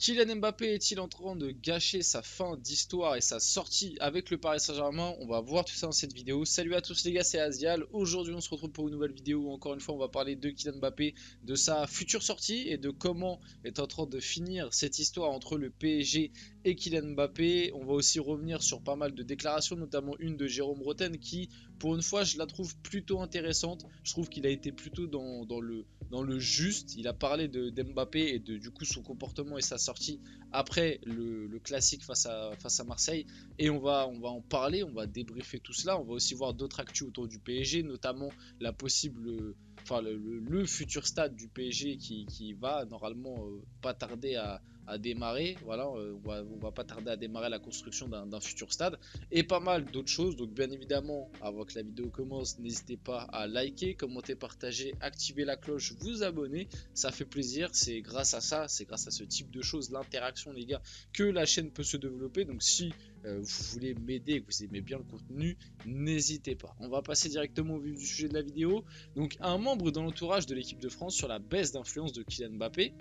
Kylian Mbappé est-il en train de gâcher sa fin d'histoire et sa sortie avec le Paris Saint-Germain? On va voir tout ça dans cette vidéo. Salut à tous les gars, c'est Azial. Aujourd'hui on se retrouve pour une nouvelle vidéo où encore une fois on va parler de Kylian Mbappé, de sa future sortie et de comment est en train de finir cette histoire entre le PSG et Kylian Mbappé. On va aussi revenir sur pas mal de déclarations, notamment une de Jérôme Bretagne qui, pour une fois, je la trouve plutôt intéressante. Je trouve qu'il a été plutôt dans le juste. Il a parlé d'Mbappé et du coup son comportement et sa sortie après le classique face à Marseille. Et on va en parler, on va débriefer tout cela. On va aussi voir d'autres actus autour du PSG, notamment la possible, enfin le futur stade du PSG qui va normalement pas tarder à démarrer. Voilà, on va pas tarder à démarrer la construction d'un futur stade et pas mal d'autres choses. Donc bien évidemment, avant que la vidéo commence, n'hésitez pas à liker, commenter, partager, activer la cloche, vous abonner, ça fait plaisir. C'est grâce à ça, c'est grâce à ce type de choses, l'interaction les gars, que la chaîne peut se développer. Donc si vous voulez m'aider et que vous aimez bien le contenu, n'hésitez pas. On va passer directement au vif du sujet de la vidéo. Donc un membre dans l'entourage de l'équipe de France sur la baisse d'influence de Kylian Mbappé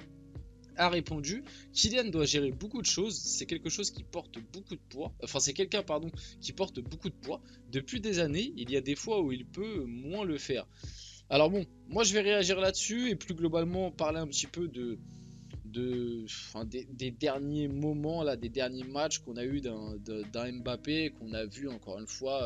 a répondu: Kylian doit gérer beaucoup de choses, c'est quelque chose qui porte beaucoup de poids, enfin c'est quelqu'un pardon qui porte beaucoup de poids. Depuis des années, il y a des fois où il peut moins le faire. Alors bon, moi je vais réagir là-dessus et plus globalement parler un petit peu des derniers moments, là, des derniers matchs qu'on a eu d'un Mbappé, qu'on a vu encore une fois,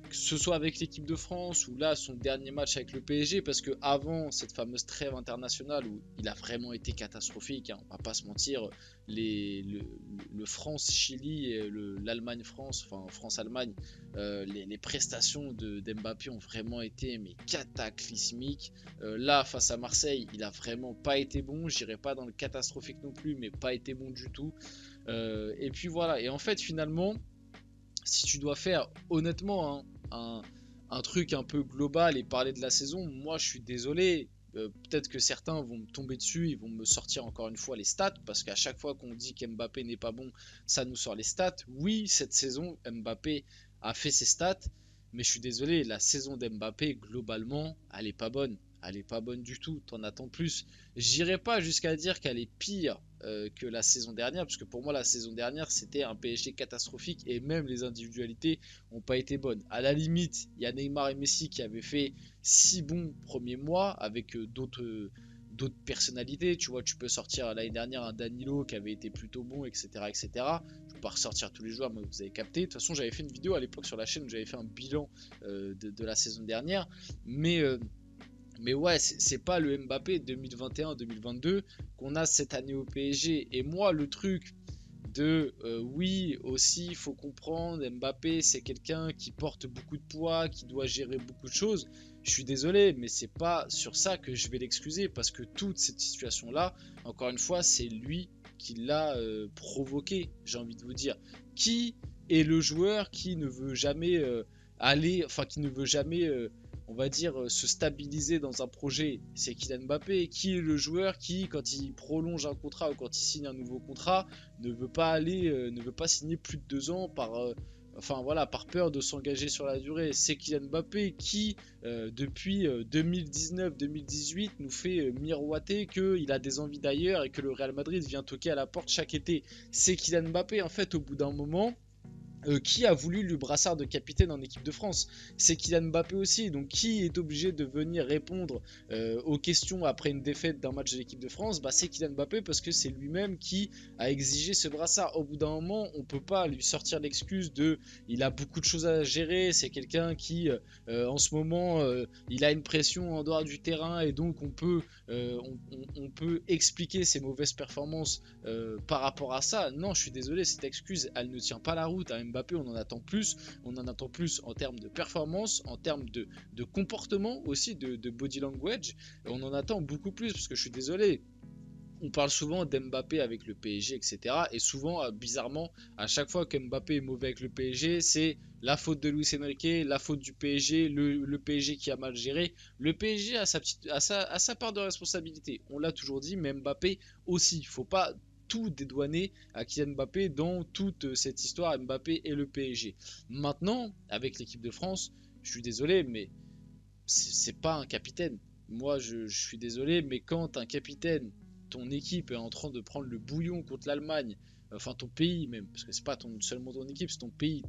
que ce soit avec l'équipe de France ou là son dernier match avec le PSG, parce que avant cette fameuse trêve internationale où il a vraiment été catastrophique, hein, on va pas se mentir, le France-Chili et l'Allemagne-France, enfin France-Allemagne, les prestations d'Mbappé ont vraiment été mais cataclysmiques. Là face à Marseille, il a vraiment pas été bon, j'irai pas dans le catastrophique non plus, mais pas été bon du tout. Et puis voilà, et en fait finalement, si tu dois faire honnêtement, hein, un truc un peu global et parler de la saison, moi je suis désolé. Peut-être que certains vont me tomber dessus, ils vont me sortir encore une fois les stats, parce qu'à chaque fois qu'on dit qu'Mbappé n'est pas bon, ça nous sort les stats. Oui, cette saison, Mbappé a fait ses stats, mais je suis désolé, la saison d'Mbappé, globalement, elle est pas bonne. Elle est pas bonne du tout, t'en attends plus. J'irai pas jusqu'à dire qu'elle est pire que la saison dernière, parce que pour moi la saison dernière c'était un PSG catastrophique et même les individualités n'ont pas été bonnes. À la limite, il y a Neymar et Messi qui avaient fait 6 bons premiers mois avec d'autres personnalités. Tu vois, tu peux sortir l'année dernière un Danilo qui avait été plutôt bon, etc. etc. Je ne peux pas ressortir tous les joueurs, mais vous avez capté. De toute façon, j'avais fait une vidéo à l'époque sur la chaîne où j'avais fait un bilan de la saison dernière. Mais ouais, c'est pas le Mbappé 2021-2022 qu'on a cette année au PSG. Et moi, le truc oui, aussi, il faut comprendre, Mbappé, c'est quelqu'un qui porte beaucoup de poids, qui doit gérer beaucoup de choses. Je suis désolé, mais c'est pas sur ça que je vais l'excuser, parce que toute cette situation-là, encore une fois, c'est lui qui l'a provoqué, j'ai envie de vous dire. Qui est le joueur qui ne veut jamais qui ne veut jamais on va dire, se stabiliser dans un projet? C'est Kylian Mbappé. Qui est le joueur qui, quand il prolonge un contrat ou quand il signe un nouveau contrat, ne veut pas signer plus de 2 ans par peur de s'engager sur la durée? C'est Kylian Mbappé qui, depuis 2019-2018, nous fait miroiter qu'il a des envies d'ailleurs et que le Real Madrid vient toquer à la porte chaque été. C'est Kylian Mbappé, en fait, au bout d'un moment. Qui a voulu le brassard de capitaine en équipe de France? C'est Kylian Mbappé aussi. Donc qui est obligé de venir répondre aux questions après une défaite d'un match de l'équipe de France? C'est Kylian Mbappé, parce que c'est lui-même qui a exigé ce brassard. Au bout d'un moment, on peut pas lui sortir l'excuse de il a beaucoup de choses à gérer, c'est quelqu'un qui en ce moment il a une pression en dehors du terrain et donc on peut expliquer ses mauvaises performances par rapport à ça. Non, je suis désolé, cette excuse elle ne tient pas la route. À Mbappé, on en attend plus, en termes de performance, en termes de comportement aussi, de body language. On en attend beaucoup plus, parce que je suis désolé, on parle souvent d'Mbappé avec le PSG, etc. Et souvent, bizarrement, à chaque fois qu'Mbappé est mauvais avec le PSG, c'est la faute de Luis Enrique, la faute du PSG, le PSG qui a mal géré. Le PSG a sa part de responsabilité. On l'a toujours dit, mais Mbappé aussi. Il ne faut pas tout dédouaner à Kylian Mbappé dans toute cette histoire Mbappé et le PSG. Maintenant, avec l'équipe de France, je suis désolé, mais c'est pas un capitaine. Moi, je suis désolé, mais quand un capitaine ton équipe est en train de prendre le bouillon contre l'Allemagne, enfin ton pays même, parce que c'est pas seulement ton équipe, c'est ton pays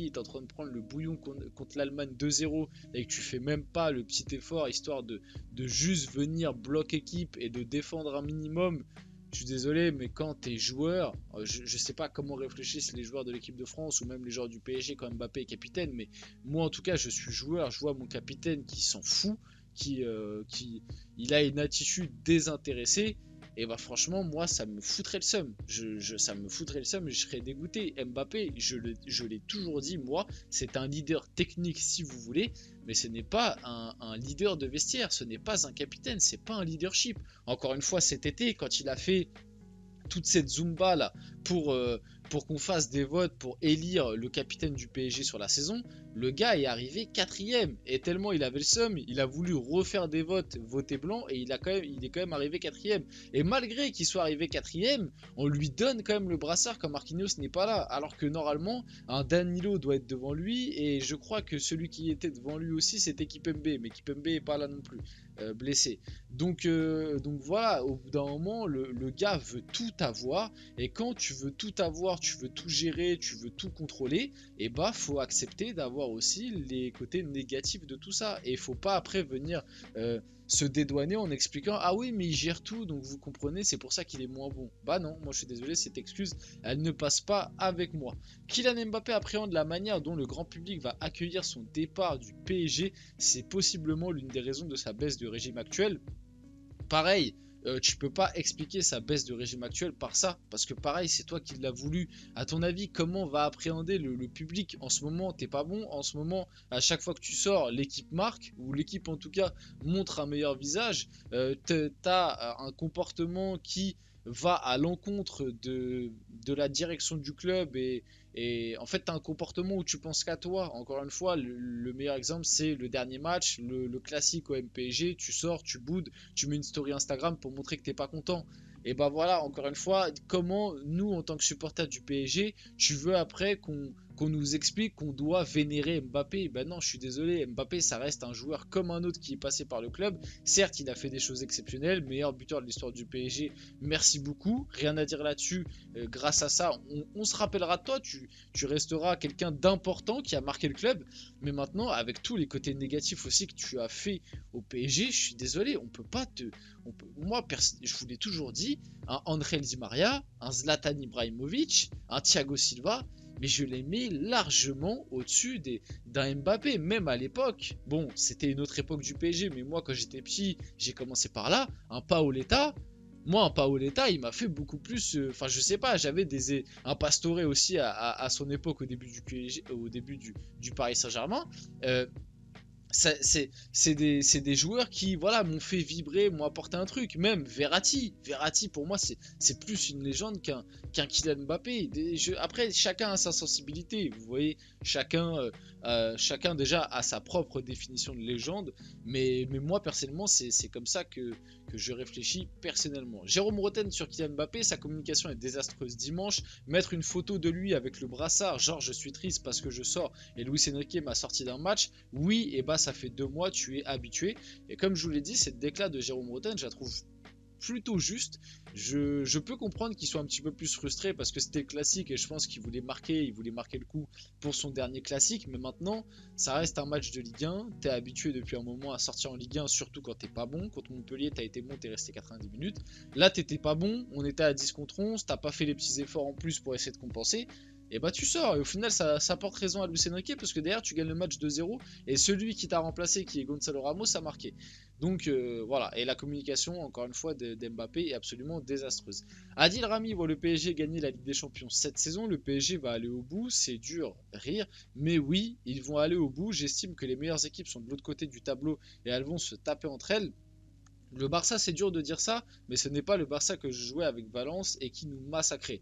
est en train de prendre le bouillon contre l'Allemagne 2-0 et que tu fais même pas le petit effort histoire de juste venir bloc équipe et de défendre un minimum. Je suis désolé, mais quand t'es joueur, je sais pas comment réfléchissent les joueurs de l'équipe de France ou même les joueurs du PSG quand Mbappé est capitaine, mais moi en tout cas je suis joueur, je vois mon capitaine qui s'en fout, il a une attitude désintéressée. Et bah franchement moi ça me foutrait le seum, ça me foutrait le seum, je serais dégoûté. Mbappé, je l'ai toujours dit, moi c'est un leader technique si vous voulez, mais ce n'est pas un leader de vestiaire, ce n'est pas un capitaine, c'est pas un leadership. Encore une fois cet été quand il a fait toute cette zumba là pour qu'on fasse des votes pour élire le capitaine du PSG sur la saison, le gars est arrivé quatrième et tellement il avait le seum, il a voulu refaire des votes, voter blanc et il est quand même arrivé quatrième. Et malgré qu'il soit arrivé quatrième, on lui donne quand même le brassard quand Marquinhos n'est pas là, alors que normalement un Danilo doit être devant lui et je crois que celui qui était devant lui aussi c'était Kimpembe, mais Kimpembe est pas là non plus, blessé. Donc voilà, au bout d'un moment le gars veut tout avoir et quand tu veux tout avoir, tu veux tout gérer, tu veux tout contrôler, et bah faut accepter d'avoir aussi les côtés négatifs de tout ça et il faut pas après venir se dédouaner en expliquant ah oui mais il gère tout donc vous comprenez c'est pour ça qu'il est moins bon. Bah non, moi je suis désolé, cette excuse elle ne passe pas avec moi. Kylian Mbappé appréhende la manière dont le grand public va accueillir son départ du PSG, c'est possiblement l'une des raisons de sa baisse de régime actuel. Pareil, tu peux pas expliquer sa baisse de régime actuel par ça, parce que pareil, c'est toi qui l'as voulu. À ton avis, comment va appréhender le public? En ce moment, t'es pas bon. En ce moment, à chaque fois que tu sors, l'équipe marque, ou l'équipe en tout cas montre un meilleur visage. T'as un comportement qui va à l'encontre de la direction du club et en fait, tu as un comportement où tu penses qu'à toi. Encore une fois, le meilleur exemple, c'est le dernier match, le classique au MPG. Tu sors, tu boudes, tu mets une story Instagram pour montrer que t'es pas content. Et bah voilà, encore une fois, comment nous, en tant que supporters du PSG, tu veux après qu'on nous explique qu'on doit vénérer Mbappé? Ben non, je suis désolé, Mbappé, ça reste un joueur comme un autre qui est passé par le club. Certes, il a fait des choses exceptionnelles, meilleur buteur de l'histoire du PSG, merci beaucoup, rien à dire là-dessus. Grâce à ça, on se rappellera de toi, tu resteras quelqu'un d'important qui a marqué le club. Mais maintenant, avec tous les côtés négatifs aussi que tu as fait au PSG, je suis désolé, on peut pas te... Moi, je vous l'ai toujours dit, un André Di Maria, un Zlatan Ibrahimovic, un Thiago Silva, mais je les mets largement au-dessus d'un Mbappé, même à l'époque. Bon, c'était une autre époque du PSG, mais moi, quand j'étais petit, j'ai commencé par là. Un Paoletta, moi, un Paoletta, il m'a fait beaucoup plus. Enfin, je sais pas, j'avais un Pastore aussi à son époque, au début du PSG, au début du Paris Saint-Germain. C'est des joueurs qui voilà m'ont fait vibrer, m'ont apporté un truc. Même Verratti pour moi c'est plus une légende qu'un Kylian Mbappé. Après chacun a sa sensibilité, vous voyez, chacun déjà a sa propre définition de légende, mais moi personnellement c'est comme ça que je réfléchis personnellement. Jérôme Roten sur Kylian Mbappé, sa communication est désastreuse dimanche. Mettre une photo de lui avec le brassard, genre je suis triste parce que je sors et Luis Enrique m'a sorti d'un match, oui, et bah ça fait 2 mois, tu es habitué. Et comme je vous l'ai dit, cette déclat de Jérôme Roten, je la trouve plutôt juste. Je peux comprendre qu'il soit un petit peu plus frustré parce que c'était le classique et je pense qu'il voulait marquer le coup pour son dernier classique, mais maintenant ça reste un match de Ligue 1, t'es habitué depuis un moment à sortir en Ligue 1, surtout quand t'es pas bon. Contre Montpellier t'as été bon, t'es resté 90 minutes, là t'étais pas bon, on était à 10 contre 11, t'as pas fait les petits efforts en plus pour essayer de compenser, et bah tu sors, et au final ça porte raison à Luis Enrique parce que derrière tu gagnes le match 2-0 et celui qui t'a remplacé qui est Gonzalo Ramos a marqué. Donc voilà, et la communication encore une fois d'Mbappé est absolument désastreuse. Adil Rami voit le PSG gagner la Ligue des Champions cette saison, le PSG va aller au bout, c'est dur, rire, mais oui, ils vont aller au bout, j'estime que les meilleures équipes sont de l'autre côté du tableau et elles vont se taper entre elles. Le Barça, c'est dur de dire ça, mais ce n'est pas le Barça que je jouais avec Valence et qui nous massacrait.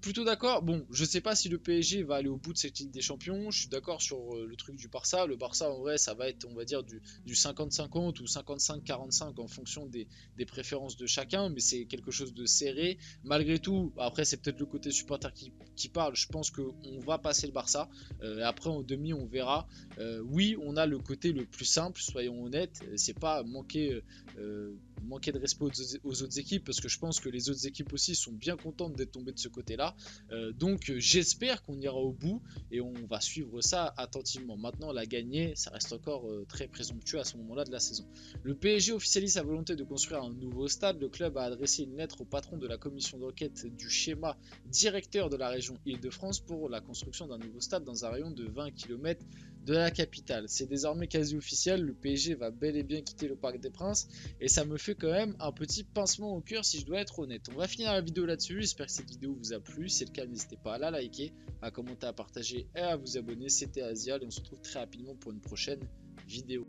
Plutôt d'accord. Bon, je sais pas si le PSG va aller au bout de cette Ligue des Champions. Je suis d'accord sur le truc du Barça. Le Barça, en vrai, ça va être, on va dire, du 50-50 ou 55-45 en fonction des préférences de chacun. Mais c'est quelque chose de serré. Malgré tout, après, c'est peut-être le côté supporter qui parle. Je pense qu'on va passer le Barça. Après, en demi, on verra. Oui, on a le côté le plus simple, soyons honnêtes. C'est pas manquer manquer de respect aux autres équipes, parce que je pense que les autres équipes aussi sont bien contentes d'être tombées de ce côté-là. Donc j'espère qu'on ira au bout et on va suivre ça attentivement. Maintenant, la gagner, ça reste encore très présomptueux à ce moment-là de la saison. Le PSG officialise sa volonté de construire un nouveau stade. Le club a adressé une lettre au patron de la commission d'enquête du schéma directeur de la région Île-de-France pour la construction d'un nouveau stade dans un rayon de 20 km de la capitale. C'est désormais quasi officiel, le PSG va bel et bien quitter le Parc des Princes et ça me fait quand même un petit pincement au cœur si je dois être honnête. On va finir la vidéo là-dessus, j'espère que cette vidéo vous a plu, si c'est le cas n'hésitez pas à la liker, à commenter, à partager et à vous abonner. C'était Asial et on se retrouve très rapidement pour une prochaine vidéo.